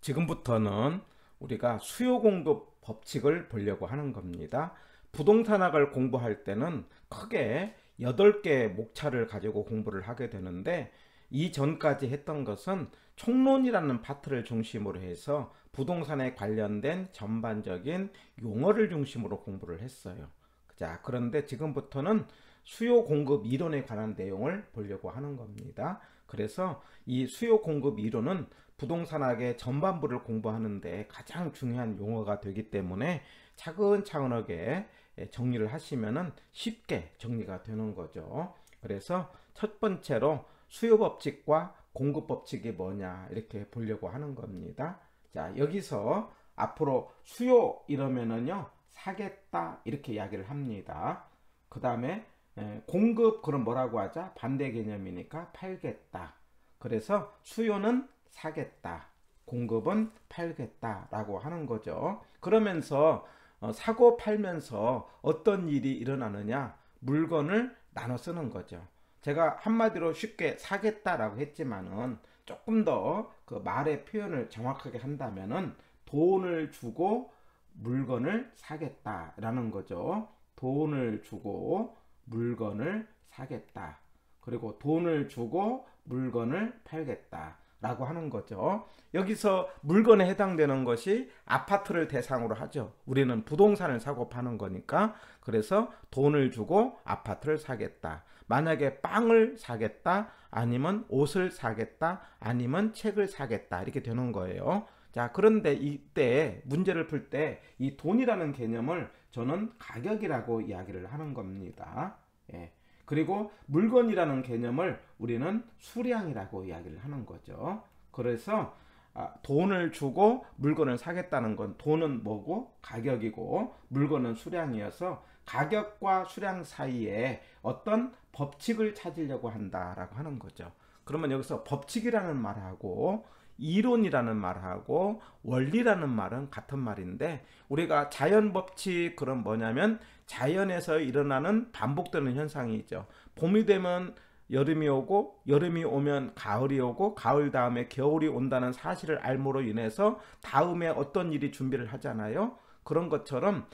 지금부터는 우리가 수요 공급 법칙을 보려고 하는 겁니다. 부동산학을 공부할 때는 크게 8개의 목차를 가지고 공부를 하게 되는데, 이전까지 했던 것은 총론이라는 파트를 중심으로 해서 부동산에 관련된 전반적인 용어를 중심으로 공부를 했어요. 자, 그런데 지금부터는 수요 공급 이론에 관한 내용을 보려고 하는 겁니다. 그래서 이 수요 공급 이론은 부동산학의 전반부를 공부하는데 가장 중요한 용어가 되기 때문에 차근차근하게 정리를 하시면 쉽게 정리가 되는 거죠. 그래서 첫 번째로 수요 법칙과 공급 법칙이 뭐냐 이렇게 보려고 하는 겁니다. 자, 여기서 앞으로 수요 이러면은요 사겠다 이렇게 이야기를 합니다. 그 다음에 공급, 그럼 뭐라고 하자? 반대 개념이니까 팔겠다. 그래서 수요는 사겠다, 공급은 팔겠다 라고 하는 거죠. 그러면서 사고 팔면서 어떤 일이 일어나느냐? 물건을 나눠 쓰는 거죠. 제가 한마디로 쉽게 사겠다라고 했지만은 조금 더 그 말의 표현을 정확하게 한다면은 돈을 주고 물건을 사겠다라는 거죠. 돈을 주고 물건을 사겠다. 그리고 돈을 주고 물건을 팔겠다 라고 하는 거죠. 여기서 물건에 해당되는 것이 아파트를 대상으로 하죠. 우리는 부동산을 사고 파는 거니까. 그래서 돈을 주고 아파트를 사겠다. 만약에 빵을 사겠다, 아니면 옷을 사겠다, 아니면 책을 사겠다 이렇게 되는 거예요. 자, 그런데 이때 문제를 풀 때 이 돈이라는 개념을 저는 가격이라고 이야기를 하는 겁니다. 예. 그리고 물건이라는 개념을 우리는 수량이라고 이야기를 하는 거죠. 그래서 돈을 주고 물건을 사겠다는 건 돈은 뭐고 가격이고 물건은 수량이어서 가격과 수량 사이에 어떤 법칙을 찾으려고 한다라고 하는 거죠. 그러면 여기서 법칙이라는 말하고 이론이라는 말하고 원리라는 말은 같은 말인데, 우리가 자연 법칙, 그럼 뭐냐면 자연에서 일어나는 반복되는 현상이죠. 봄이 되면 여름이 오고, 여름이 오면 가을이 오고, 가을 다음에 겨울이 온다는 사실을 알므로 인해서 다음에 어떤 일이 준비를 하잖아요. 그런 것처럼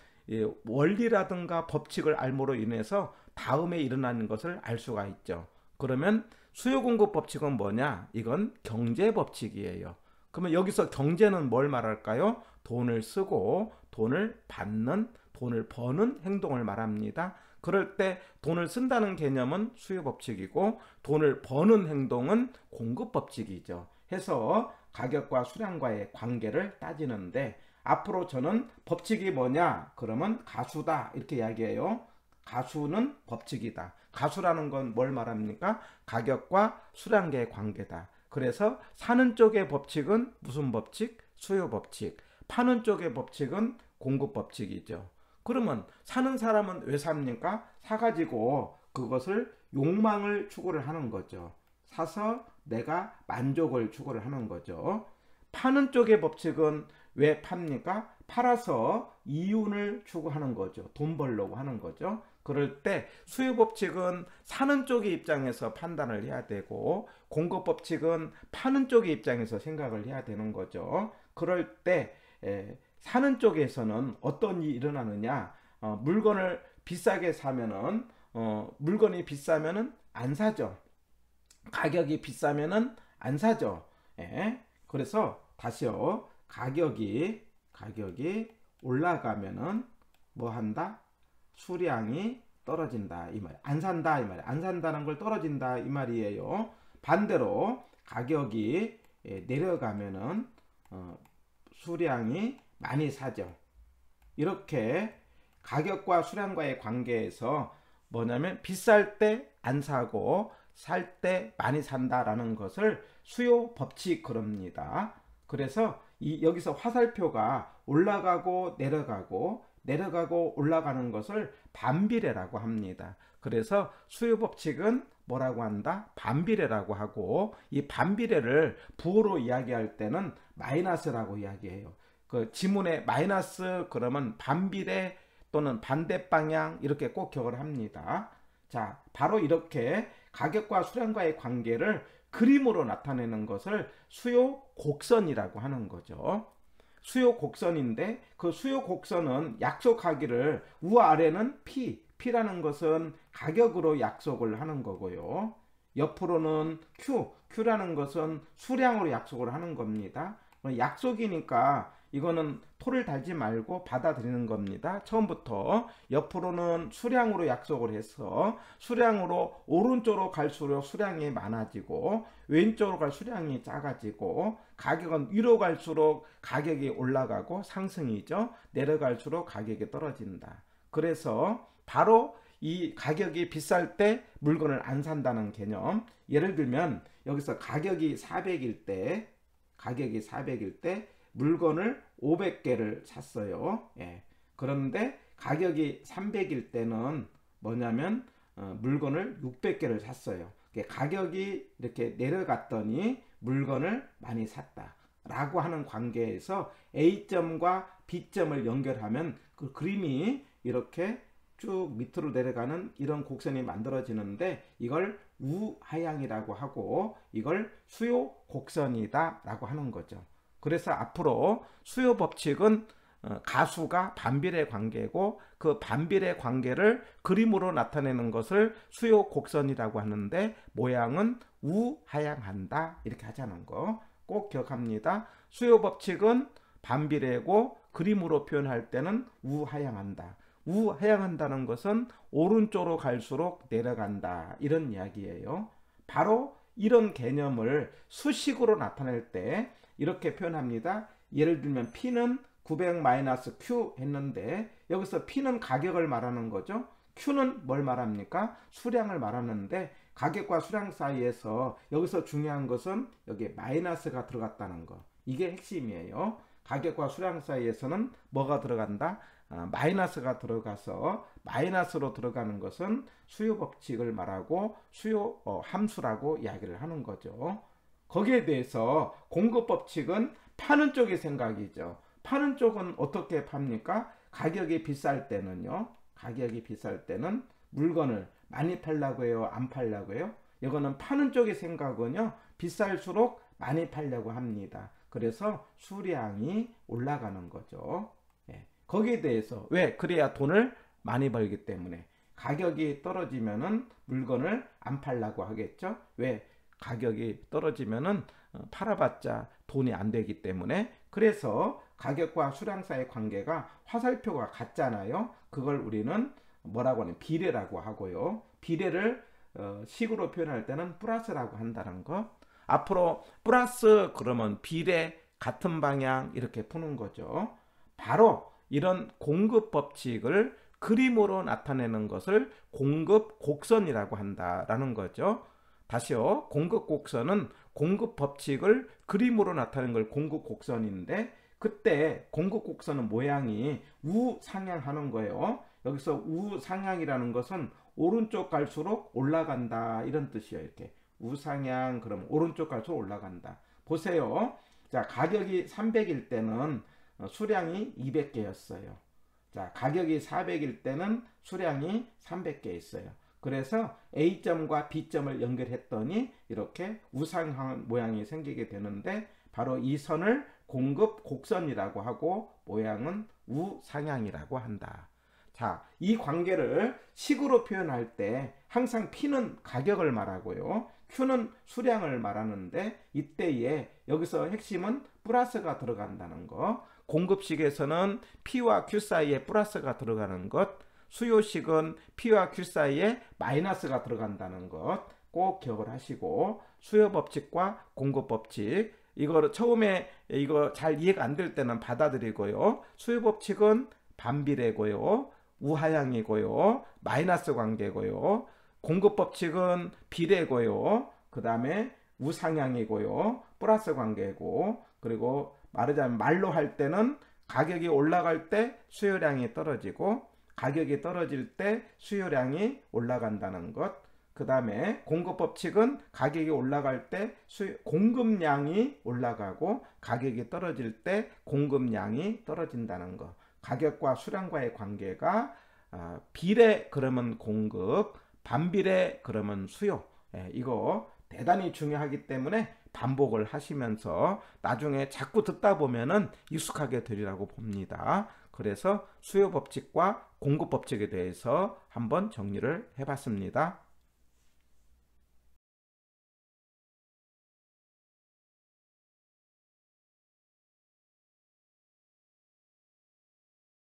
원리라든가 법칙을 알므로 인해서 다음에 일어나는 것을 알 수가 있죠. 그러면 수요 공급 법칙은 뭐냐? 이건 경제 법칙이에요. 그러면 여기서 경제는 뭘 말할까요? 돈을 쓰고 돈을 받는, 돈을 버는 행동을 말합니다. 그럴 때 돈을 쓴다는 개념은 수요 법칙이고 돈을 버는 행동은 공급 법칙이죠. 해서 가격과 수량과의 관계를 따지는데, 앞으로 저는 법칙이 뭐냐? 그러면 가수다 이렇게 이야기해요. 가수는 법칙이다. 가수라는 건 뭘 말합니까? 가격과 수량계의 관계다. 그래서 사는 쪽의 법칙은 무슨 법칙? 수요 법칙. 파는 쪽의 법칙은 공급 법칙이죠. 그러면 사는 사람은 왜 삽니까? 사가지고 그것을 욕망을 추구를 하는 거죠. 사서 내가 만족을 추구를 하는 거죠. 파는 쪽의 법칙은 왜 팝니까? 팔아서 이윤을 추구하는 거죠. 돈 벌려고 하는 거죠. 그럴 때 수요 법칙은 사는 쪽의 입장에서 판단을 해야 되고, 공급 법칙은 파는 쪽의 입장에서 생각을 해야 되는 거죠. 그럴 때 사는 쪽에서는 어떤 일이 일어나느냐? 물건을 비싸게 사면은 물건이 비싸면은 안 사죠. 가격이 비싸면은 안 사죠. 예. 그래서 다시요. 가격이 올라가면은 뭐 한다? 수량이 떨어진다 이 말. 안 산다 이 말. 안 산다는 걸 떨어진다 이 말이에요. 반대로 가격이 내려가면은 수량이 많이 사죠. 이렇게 가격과 수량과의 관계에서 뭐냐면 비쌀 때 안 사고 살 때 많이 산다라는 것을 수요 법칙 그럽니다. 그래서 여기서 화살표가 올라가고 내려가고 올라가는 것을 반비례라고 합니다. 그래서 수요 법칙은 뭐라고 한다? 반비례라고 하고, 이 반비례를 부호로 이야기할 때는 마이너스라고 이야기해요. 그 지문에 마이너스 그러면 반비례 또는 반대 방향 이렇게 꼭 기억을 합니다. 자, 바로 이렇게 가격과 수량과의 관계를 그림으로 나타내는 것을 수요 곡선이라고 하는 거죠. 수요 곡선인데 그 수요 곡선은 약속하기를 우아래는 P라는 것은 가격으로 약속을 하는 거고요. 옆으로는 Q라는 것은 수량으로 약속을 하는 겁니다. 약속이니까 이거는 토를 달지 말고 받아들이는 겁니다. 처음부터 옆으로는 수량으로 약속을 해서 수량으로 오른쪽으로 갈수록 수량이 많아지고 왼쪽으로 갈 수량이 작아지고 가격은 위로 갈수록 가격이 올라가고 상승이죠. 내려갈수록 가격이 떨어진다. 그래서 바로 이 가격이 비쌀 때 물건을 안 산다는 개념. 예를 들면 여기서 가격이 400일 때 물건을 500개를 샀어요. 예. 그런데 가격이 300일 때는 뭐냐면 물건을 600개를 샀어요. 가격이 이렇게 내려갔더니 물건을 많이 샀다 라고 하는 관계에서 A점과 B점을 연결하면 그 그림이 이렇게 쭉 밑으로 내려가는 이런 곡선이 만들어지는데 이걸 우하향이라고 하고 이걸 수요 곡선이다 라고 하는 거죠. 그래서 앞으로 수요 법칙은 가수가 반비례 관계고 그 반비례 관계를 그림으로 나타내는 것을 수요 곡선이라고 하는데 모양은 우하향한다 이렇게 하자는 거 꼭 기억합니다. 수요 법칙은 반비례고 그림으로 표현할 때는 우하향한다. 우하향한다는 것은 오른쪽으로 갈수록 내려간다 이런 이야기예요. 바로 이런 개념을 수식으로 나타낼 때 이렇게 표현합니다. 예를 들면 P는 900-Q 했는데 여기서 P는 가격을 말하는 거죠. Q는 뭘 말합니까? 수량을 말하는데 가격과 수량 사이에서 여기서 중요한 것은 여기에 마이너스가 들어갔다는 거. 이게 핵심이에요. 가격과 수량 사이에서는 뭐가 들어간다? 마이너스가 들어가서 마이너스로 들어가는 것은 수요 법칙을 말하고 수요 함수라고 이야기를 하는 거죠. 거기에 대해서 공급 법칙은 파는 쪽의 생각이죠. 파는 쪽은 어떻게 팝니까? 가격이 비쌀 때는요. 가격이 비쌀 때는 물건을 많이 팔려고 해요? 안 팔려고 해요? 이거는 파는 쪽의 생각은요. 비쌀수록 많이 팔려고 합니다. 그래서 수량이 올라가는 거죠. 예. 거기에 대해서 왜? 그래야 돈을 많이 벌기 때문에 가격이 떨어지면은 물건을 안 팔려고 하겠죠. 왜? 가격이 떨어지면은 팔아봤자 돈이 안 되기 때문에 그래서 가격과 수량 사이의 관계가 화살표가 같잖아요. 그걸 우리는 뭐라고 하는 비례라고 하고요. 비례를 식으로 표현할 때는 플러스라고 한다는 것. 앞으로 플러스 그러면 비례 같은 방향 이렇게 푸는 거죠. 바로 이런 공급 법칙을 그림으로 나타내는 것을 공급 곡선이라고 한다라는 거죠. 다시요. 공급 곡선은 공급 법칙을 그림으로 나타내는 걸 공급 곡선인데 그때 공급 곡선은 모양이 우상향하는 거예요. 여기서 우상향이라는 것은 오른쪽 갈수록 올라간다 이런 뜻이에요. 이렇게 우상향 그럼 오른쪽 갈수록 올라간다. 보세요. 자, 가격이 300일 때는 수량이 200개였어요. 자, 가격이 400일 때는 수량이 300개 있어요. 그래서 A점과 B점을 연결했더니 이렇게 우상향 모양이 생기게 되는데 바로 이 선을 공급 곡선이라고 하고 모양은 우상향이라고 한다. 자, 이 관계를 식으로 표현할 때 항상 P는 가격을 말하고요. Q는 수량을 말하는데 이때에 여기서 핵심은 플러스가 들어간다는 거. 공급식에서는 P와 Q 사이에 플러스가 들어가는 것. 수요식은 P와 Q 사이에 마이너스가 들어간다는 것 꼭 기억을 하시고 수요 법칙과 공급 법칙 이거 처음에 이거 잘 이해가 안 될 때는 받아들이고요. 수요 법칙은 반비례고요. 우하향이고요. 마이너스 관계고요. 공급 법칙은 비례고요. 그 다음에 우상향이고요. 플러스 관계고 그리고 말하자면 말로 할 때는 가격이 올라갈 때 수요량이 떨어지고 가격이 떨어질 때 수요량이 올라간다는 것. 그 다음에 공급 법칙은 가격이 올라갈 때 공급량이 올라가고 가격이 떨어질 때 공급량이 떨어진다는 것. 가격과 수량과의 관계가 비례 그러면 공급, 반비례 그러면 수요. 이거 대단히 중요하기 때문에 반복을 하시면서 나중에 자꾸 듣다 보면은 익숙하게 되리라고 봅니다. 그래서 수요 법칙과 공급 법칙에 대해서 한번 정리를 해봤습니다.